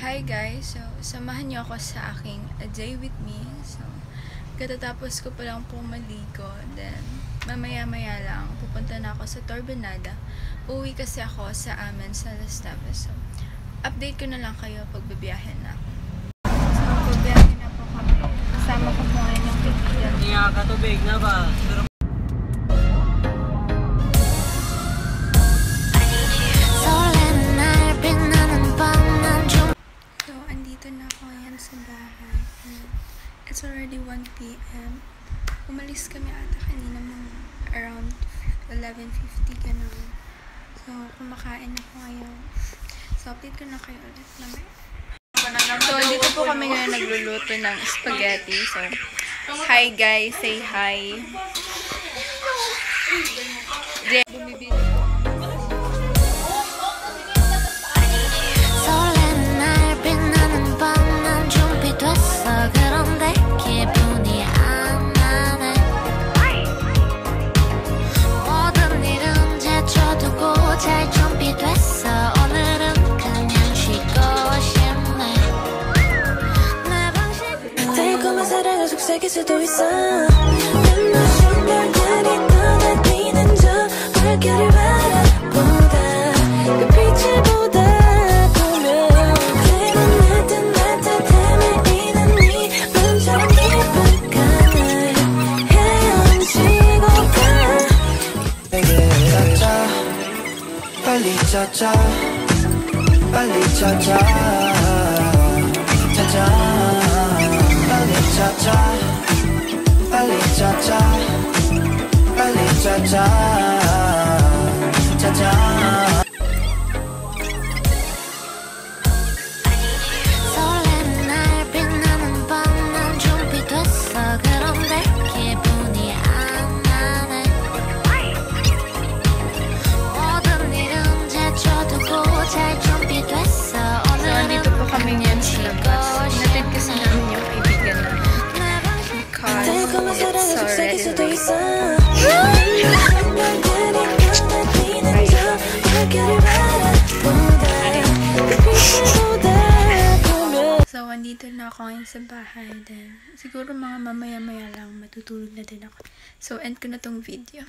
Hi guys! So, samahan niyo ako sa aking A Day With Me. So, katatapos ko pa lang po maligo. Then, mamaya-maya lang, pupunta na ako sa Torbenada. Uwi kasi ako sa amin sa Las Tapas. So, update ko na lang kayo pag bibiyahe na ako. So, bibiyahe na po kami. Kasama ko po ngayon yung kaibigan. Hindi nga katubig na ba? Pero sa bahay. It's already 1 p.m. Umalis kami ata kanina mga around 11:50 ganun. So, kumakain ako ngayon. So, update ko na kayo ulit naman. So, dito po kami ngayon nagluluto ng spaghetti. So, hi guys! Say hi! Bumibili po. 속삭일 수도 있어 눈부신 별들이 떠다니는 저 물결을 바라보다 그 빛을 보다 보면 내가 따뜻함을 잃은 네 맘처럼 깊은 가을 헤엄치고 가 내게 찾아 빨리 찾아 빨리 찾아 찾아 찾아 빨리 찾아 빨리 찾아 찾아 설레는 날 빛나는 밤 난 준비됐어 그런데 기분이 안 나네 모든 일은 제쳐두고 잘 준비됐어 오늘은 dito po kami ngayon sa labas. Natin kasi namin yung kaibigan namin. It's already late. So, andito na ako ngayon sa bahay. Then, siguro mga mamaya-maya lang matutulog na din ako. So, end ko na tong video.